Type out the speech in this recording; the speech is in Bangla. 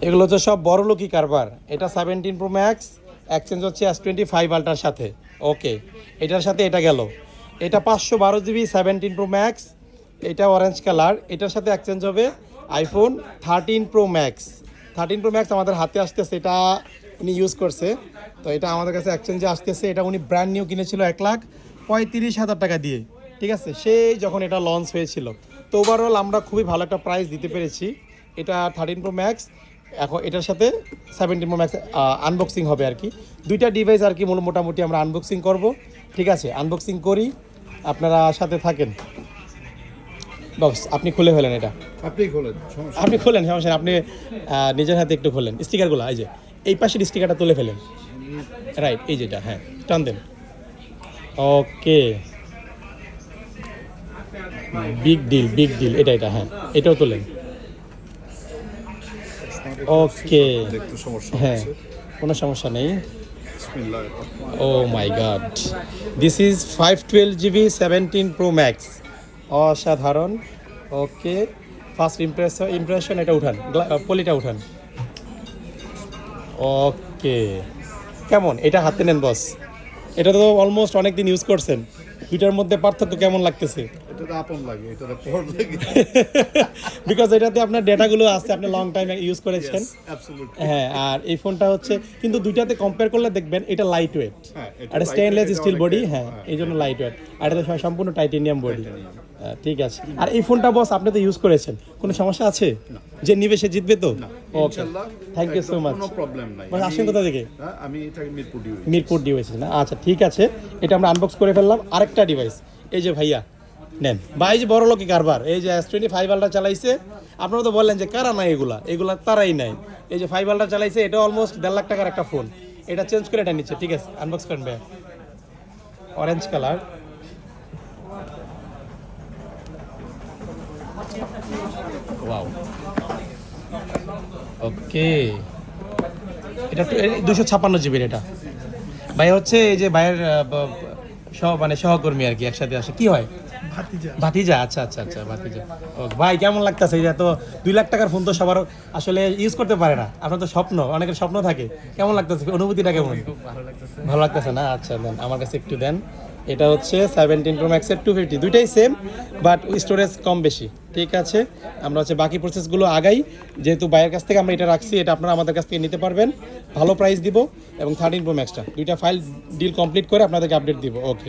এগুলো হচ্ছে সব বড় লোকই কারবার। এটা 17 প্রো ম্যাক্স এক্সচেঞ্জ হচ্ছে S25 আলট্রার সাথে। ওকে, এটার সাথে এটা গেল। এটা 512 GB 17 প্রো ম্যাক্স, এটা অরেঞ্জ কালার। এটার সাথে এক্সচেঞ্জ হবে iPhone 13 pro max. 13 pro max আমাদের হাতে আসতেছে, এটা উনি ইউজ করছে, তো এটা আমাদের কাছে এক্সচেঞ্জে আসতেছে। এটা উনি ব্র্যান্ড নিউ কিনেছিল 1,35,000 টাকা দিয়ে, ঠিক আছে, সেই যখন এটা লঞ্চ হয়েছিল। তো ওভারঅল আমরা খুবই ভালো একটা প্রাইস দিতে পেরেছি। এটা 13 প্রো ম্যাক্স, এখন এটার সাথে 17 প্রো ম্যাক্স আনবক্সিং হবে আর কি। দুইটা ডিভাইস আর কি মোটামুটি আমরা আনবক্সিং করব, ঠিক আছে। আনবক্সিং করি, আপনারা সাথে থাকেন। বক্স আপনি খুলে ফেলেন, এটা আপনি খোলেন, আপনি খোলেন, সমস্যা নেই। আপনি নিজের হাতে একটু খোলেন স্টিকারগুলো। এই যে এই পাশের স্টিকারটা তুলে ফেলেন, রাইট, এই যেটা, হ্যাঁ, টান দেন। ওকে, বিগ ডিল, এটা, হ্যাঁ, এটাও তোলেন। ওকে, একটু সমস্যা হ্যাঁ, হচ্ছে। কোনো সমস্যা নেই। বিসমিল্লাহির রহমানির oh my god, this is 512 GB 17 pro max. অসাধারণ। ওকে, ফার্স্ট ইমপ্রেশন এটা উঠান, পলিটা উঠান। ওকে, কেমন এটা হাতে নেন বস? এটা তো অলমোস্ট অনেক দিন ইউজ করছেন, দুইটার মধ্যে পার্থক্য কেমন লাগতেছে? এটা তো আপন লাগে, এটা তো পর লাগে। বিকজ এটাতে আপনার ডেটাগুলো আছে, আপনি লং টাইম ইউজ করেছেন। অ্যাবসলিউটলি। হ্যাঁ, আর এই ফোনটা হচ্ছে, কিন্তু দুইটাতে কম্পেয়ার করলে দেখবেন এটা লাইট ওয়েট, হ্যাঁ, এটা আর lightweight, স্টেনলেস এটা স্টিল বডি, অনেকটাই, হ্যাঁ, হ্যাঁ, এই জন্য লাইট ওয়েট। আর এটা সম্পূর্ণ টাইটেনিয়াম বডি। ঠিক আছে। আর এই ফোনটা বস আপনি তো ইউজ করেছেন, কোনো সমস্যা আছে? যে নিবে সে জিতবে তো? ওকে, ইনশাআল্লাহ। Thank you so much. কোনো প্রবলেম নাই। বস আসেন কোথা থেকে? হ্যাঁ, আমি এটা মিরপুর ডিউ। মিরপুর ডিভাইস না? আচ্ছা, ঠিক আছে, এটা আমরা আনবক্স করে ফেললাম। আরেকটা ডিভাইস, এই যে ভাইয়া নেন ভাই, যে বড় লোকই কারবার, এই যে S25 আলট্রা চালাইছে। আপনারা তো বললেন যে কারা নাই, এগুলা তারাই নাই। এই যে 5 আলট্রা চালাইছে, এটা অলমোস্ট 1.5 লাখ টাকার একটা ফোন। এটা চেঞ্জ করে এটা নিচ্ছে, ঠিক আছে। আনবক্স করেন ভাই। অরেঞ্জ কালার, ওয়াও, ওকে। এটা 256 GB এটা। ভাই হচ্ছে এই যে ভাইয়ের মানে সহকর্মী আর কি, একসাথে আসে। কি হয়? ভাতিজা। আচ্ছা, ভাতিজা। ও ভাই, কেমন লাগতেছে? এটা তো 2 লাখ টাকার ফোন, তো সবার আসলে ইউজ করতে পারে না। আপনার তো স্বপ্ন, অনেকের স্বপ্ন থাকে। কেমন লাগতেছে, অনুভূতিটা কেমন? ভালো লাগতেছে না? আচ্ছা, দেন আমার কাছে একটু দেন। এটা হচ্ছে 17 প্রো ম্যাক্সের 250, দুইটাই সেম, বাট স্টোরেজ কম বেশি, ঠিক আছে। আমরা হচ্ছে বাকি প্রসেসগুলো আগাই, যেহেতু বাইরের কাছ থেকে আমরা এটা রাখছি, এটা আপনারা আমাদের কাছ থেকে নিতে পারবেন, ভালো প্রাইস দিব। এবং 13 প্রো ম্যাক্সটা, দুইটা ফাইল ডিল কমপ্লিট করে আপনাদেরকে আপডেট দিব। ওকে।